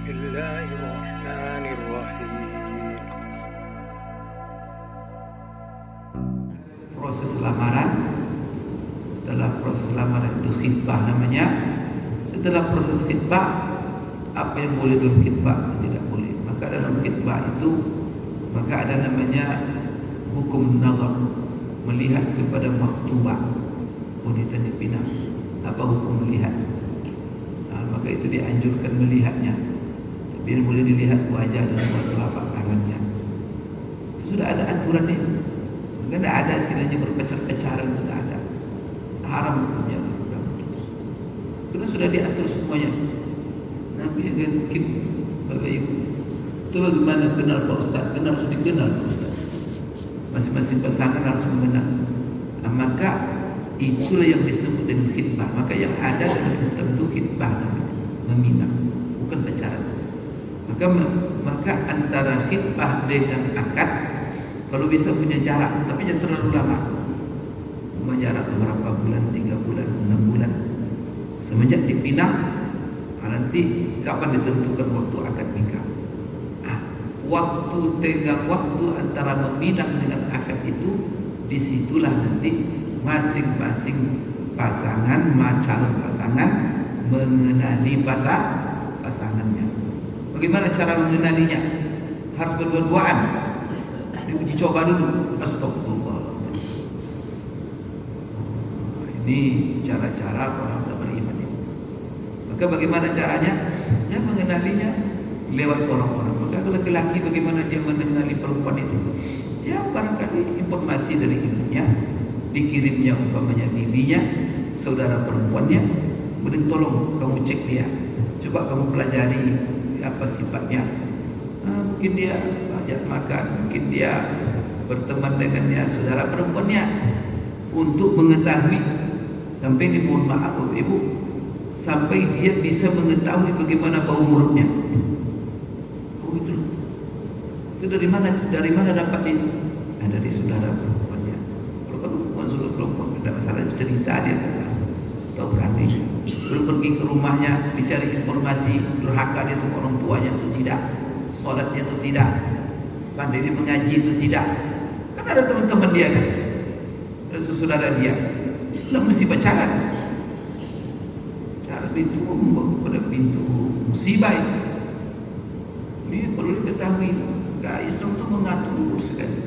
الله الرحمن الرحيم. Proses lamaran, setelah proses lamaran itu khitbah namanya. Setelah proses khitbah, apa yang boleh dalam khitbah, tidak boleh. Maka dalam khitbah itu maka ada namanya hukum nazar, melihat kepada maktubah, wanita dipinang. Apa hukum melihat? Maka itu dianjurkan melihatnya. Biar boleh dilihat wajah dan telapak tangannya. Itu sudah ada aturan itu. Maka tidak ada istilahnya berpacar-pacaran, tidak ada. Haram hukumnya. Karena sudah diatur semuanya. Nabi yang mungkin Bapak Ibu. Itu bagaimana kenal Pak Ustaz? Kenal harus dikenal Pak Ustaz. Masing-masing pasangan harus mengenal. Maka itulah yang disebut dengan khitbah. Maka yang ada dalam Islam itu khitbah, meminang, bukan pacaran. Maka antara khitbah dengan akad, kalau bisa punya jarak, tapi jangan terlalu lama. Jarak berapa bulan, 3 bulan, 6 bulan. Semenjak dipinang, nanti kapan ditentukan waktu akad nikah. Waktu tenggang waktu antara meminang dengan akad itu, disitulah nanti masing-masing pasangan, calon pasangan mengenali pasangannya. Bagaimana cara mengenalinya? Harus berdua-duaan. Diuji coba dulu. Astagfirullah. Ini cara-cara orang tak beriman ini. Maka bagaimana caranya? Ya mengenalinya lewat orang-orang. Maka laki-laki bagaimana dia mengenali perempuan itu? Ya barangkali informasi dari ibunya, dikirimnya umpamanya bibinya, saudara perempuannya, kemudian tolong kamu cek dia, coba kamu pelajari apa sifatnya. Mungkin dia ajak makan, mungkin dia berteman dengannya saudara perempuannya, untuk mengetahui sampai ini, mohon maaf Bapak Ibu, sampai dia bisa mengetahui bagaimana bau mulutnya. Oh itu dari mana dapat ini? Dari saudara perempuannya. Kalau bukan saudara perempuan tidak masalah, cerita dia tahu berani. Belum pergi ke rumahnya dicari informasi, durhaka dia sama orang tuanya itu tidak, sholatnya itu tidak, pandai dia mengaji itu tidak. Kan ada teman-teman dia kan, ada saudara dia, tidak mesti pacaran. Cara pintu pada pintu musibah itu. Ini perlu diketahui. Islam itu mengatur sekali.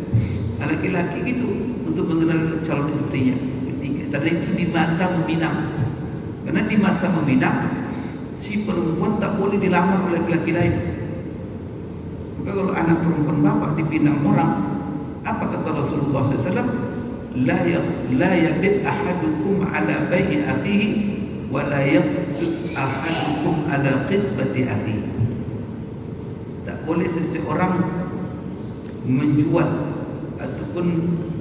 Laki-laki itu untuk mengenal calon istrinya ketiga. Tadi itu di masa meminang. Karena di masa meminang, si perempuan tak boleh dilamar oleh laki-laki lain. Maka kalau anak perempuan bapak dipinang orang, apa kata Rasulullah SAW? La yabit ahadukum ala bai'i akhihi wa la yaqtub ahadukum ala khitbati akhihi. Tak boleh seseorang menjual ataupun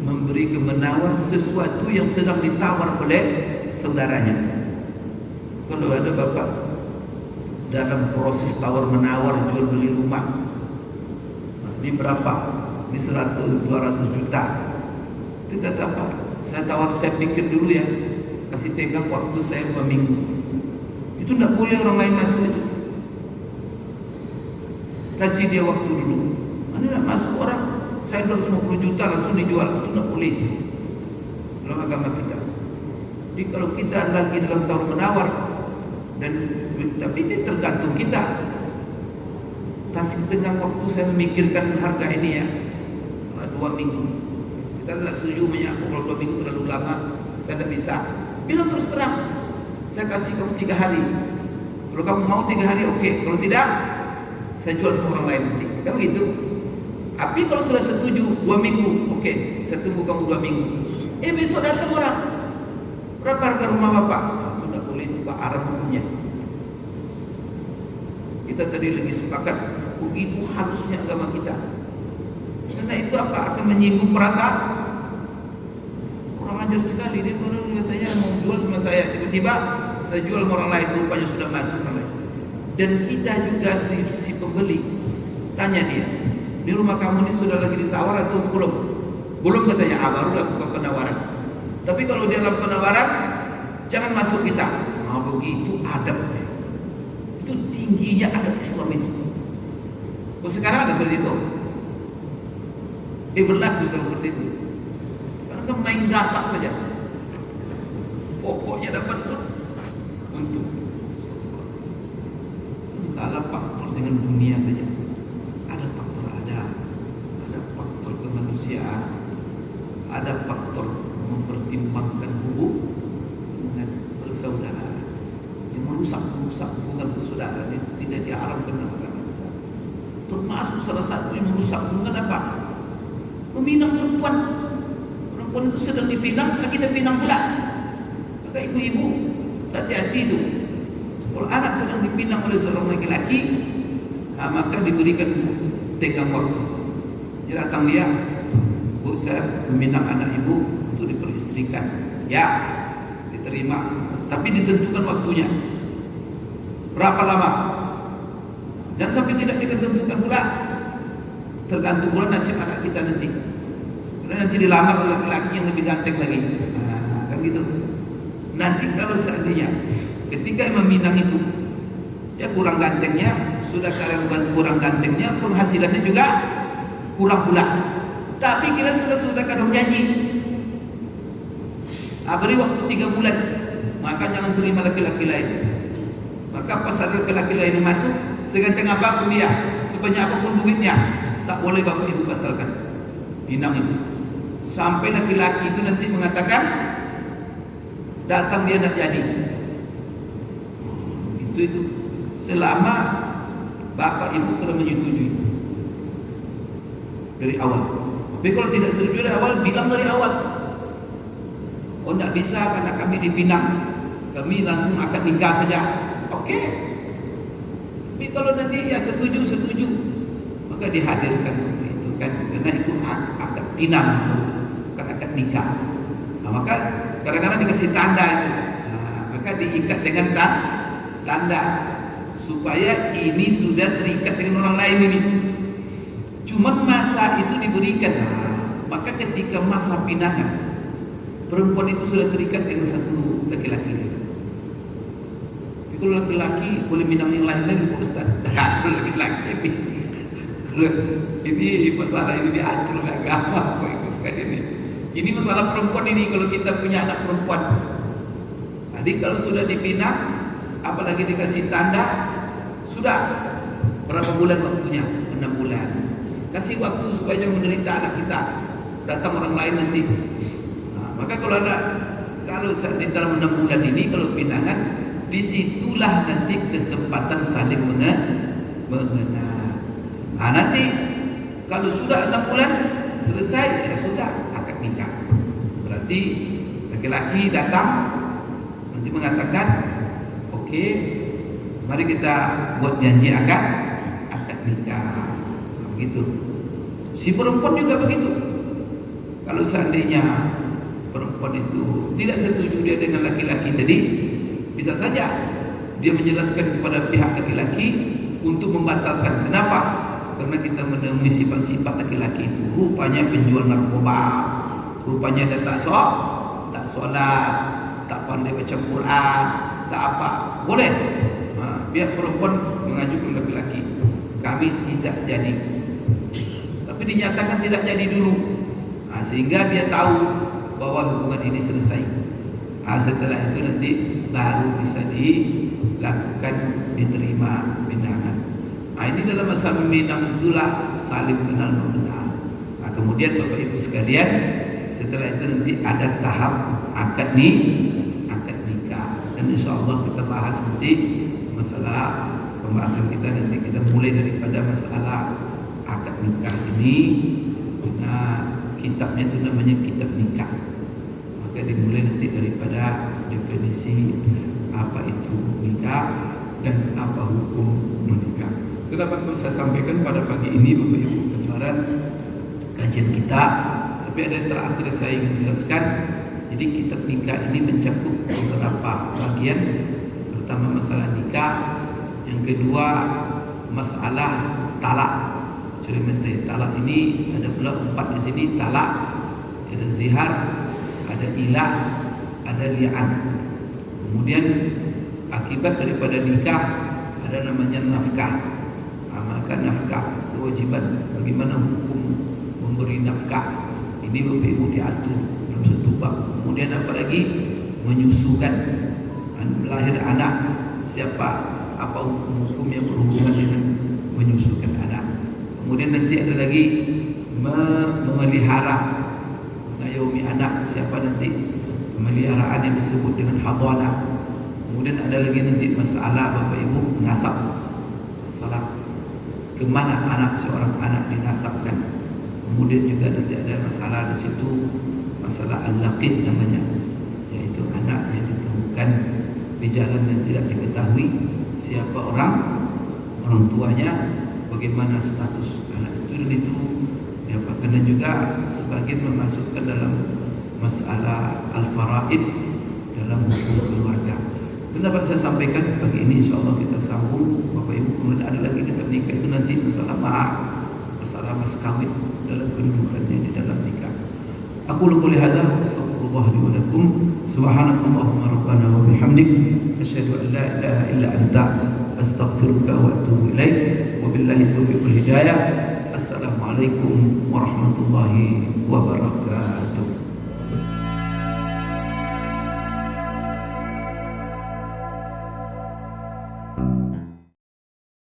memberi menawar sesuatu yang sedang ditawar oleh saudaranya. Kalau ada bapak dalam proses tawar menawar jual beli rumah, ini berapa? Ini 100-200 juta. Itu kata apa? Saya pikir dulu ya, kasih tenggang waktu saya 2 minggu. Itu tidak boleh orang lain masuk itu. Kasih dia waktu dulu. Mana nak masuk orang? Saya 250 juta langsung dijual. Itu tidak boleh dalam agama kita. Jadi kalau kita lagi dalam tawar menawar, tapi ini tergantung kita. Kasih tenggang waktu saya memikirkan harga ini ya, 2 minggu. Kita tidak setuju menyangkut kalau 2 minggu terlalu lama, saya tidak bisa. Bilang terus terang, saya kasih kamu 3 hari. Kalau kamu mau 3 hari oke. Kalau tidak, saya jual sama orang lain nanti. Kan begitu. Tapi kalau sudah setuju 2 minggu, oke, saya tunggu kamu 2 minggu. Besok datang orang. Berapa harga rumah bapak? Tidak boleh, itu Pak, Arab hukumnya. Kita tadi lagi sepakat, begitu harusnya agama kita. Karena itu apa? Akan menyinggung perasaan. Orang ajar sekali. Dia katanya mau jual sama saya, tiba-tiba saya jual sama orang lain, rupanya sudah masuk orang lain. Dan kita juga si pembeli tanya dia, di rumah kamu ini sudah lagi ditawar atau belum? Belum katanya. Baru lakukan penawaran. Tapi kalau dia dalam penawaran, jangan masuk kita. Begitu adab. Itu Itu tingginya adat Islam itu. Oh, sekarang ada seperti itu. Berlaku seperti itu. Karena main gasak saja. Pokoknya dapat untuk salah faktor dengan dunia saja. Ada faktor ada faktor kemanusiaan, ada faktor mempertimbangkan hubungan persaudaraan yang merusak hubungan persaudaraan itu tidak diharapkan dalam agama kita. Termasuk salah satu yang merusak hubungan apa? Meminang perempuan. Perempuan itu sedang dipinang, kita pinang pula. Maka ibu-ibu hati-hati itu. Kalau anak sedang dipinang oleh seorang laki-laki, maka diberikan tenggang waktu. Jadi datang dia, Bu, saya meminang anak ibu untuk diperistrikan. Ya, diterima. Tapi ditentukan waktunya. Berapa lama? Dan sampai tidak ditentukan pula. Tergantung pula nasib anak kita nanti. Karena nanti dilamar oleh laki-laki yang lebih ganteng lagi. Kan gitu. Nanti kalau seandainya ketika meminang itu ya kurang gantengnya, sudah karena kurang gantengnya penghasilannya juga kurang pula. Tapi kita sudah kadang janji. Beri waktu 3 bulan. Maka jangan terima laki-laki lain. Maka pas ada laki-laki lain yang masuk, seganteng apapun dia, sebanyak apapun duitnya, tak boleh bapak ibu batalkan pinang itu. Sampai laki-laki itu nanti mengatakan datang dia nak jadi. Itu selama bapak ibu telah menyetujui dari awal. Tapi kalau tidak setuju dari awal, bilang dari awal. Oh, tidak bisa karena kami dipinang, kami langsung akan nikah saja. Oke. Tapi kalau nanti ya setuju, maka dihadirkan itu kan, karena itu akad pinang, bukan akad nikah. Nah, maka kadang-kadang dikasih tanda itu. Maka diikat dengan tanda supaya ini sudah terikat dengan orang lain ini. Cuma masa itu diberikan. Maka ketika masa pinangan, perempuan itu sudah terikat dengan satu laki-laki. Tapi kalau laki-laki boleh minang yang lain lagi, Pak Ustaz. Kalau laki-laki ini masalah ini diatur oleh agama, Pak Ibu sekalian ini. Ini masalah perempuan ini kalau kita punya anak perempuan. Jadi kalau sudah dipinang, apalagi dikasih tanda, sudah berapa bulan waktunya? 6 bulan. Kasih waktu supaya jangan menderita anak kita. Datang orang lain nanti. Maka kalau dalam 6 bulan ini kalau pinangan, disitulah nanti kesempatan saling mengenal. Nanti kalau sudah 6 bulan selesai, ya sudah akad nikah. Berarti laki-laki datang nanti mengatakan, oke, mari kita buat janji akad nikah. Begitu. Si perempuan juga begitu. Kalau seandainya perempuan itu tidak setuju dia dengan laki-laki tadi, bisa saja dia menjelaskan kepada pihak laki-laki untuk membatalkan. Kenapa? Karena kita menemui sifat-sifat laki-laki itu rupanya penjual narkoba, rupanya dia tak sholat, tak pandai baca Quran, tak apa. Boleh. Biar perempuan mengajukan laki-laki, kami tidak jadi. Tapi dinyatakan tidak jadi dulu. Sehingga dia tahu bahwa hubungan ini selesai. Setelah itu nanti baru bisa dilakukan, diterima pinangan. Ini dalam masa meminang itulah saling kenal mengenal. Kemudian Bapak Ibu sekalian, setelah itu nanti ada tahap akad nikah. Dan insya Allah kita bahas nanti masalah pembahasan kita nanti kita mulai daripada masalah akad nikah ini. Kitabnya itu namanya kitab nikah. Maka dimulai nanti daripada definisi apa itu nikah dan apa hukum menikah. Itu dapat saya sampaikan pada pagi ini Bapak Ibu gambaran kajian kita. Tapi ada yang terakhir saya ingin jelaskan. Jadi kitab nikah ini mencakup beberapa bagian. Pertama masalah nikah, yang kedua masalah talak. Talak ini ada pula 4 di sini. Talak, ada zihar, ada ilah, ada li'an. Kemudian akibat daripada nikah ada namanya nafkah. Maka nafkah kewajiban bagaimana hukum memberi nafkah ini Bapak Ibu diatur dalam satu bab. Kemudian apalagi menyusukan lahir anak, apa hukum yang berhubungan dengan menyusukan anak. Kemudian nanti ada lagi memelihara, mengayomi anak, siapa nanti pemeliharaan yang disebut dengan hadanah. Kemudian ada lagi nanti masalah Bapak Ibu nasab, masalah kemana anak seorang anak dinasabkan. Kemudian juga nanti ada masalah di situ, masalah al-laqid namanya, yaitu anak yang ditemukan di jalan yang tidak diketahui siapa orang tuanya, bagaimana status anak itu, dan itu dapatkan. Dan juga sebagian memasukkan dalam masalah al-faraid dalam hukum keluarga. Dan dapat saya sampaikan pagi ini, insyaallah kita sambung Bapak Ibu. Kemudian ada lagi kita nikah itu nanti masalah mahar, masalah mas kawin dalam kedudukannya di dalam nikah. Aku qouli hadza astaghfirullah li wa lakum subhanakallahumma rabbana wa bihamdik asyhadu an la ilaha illa anta astaghfiruka wa atubu ilaik wa billahi taufiq wal hidayah. Assalamualaikum warahmatullahi wabarakatuh.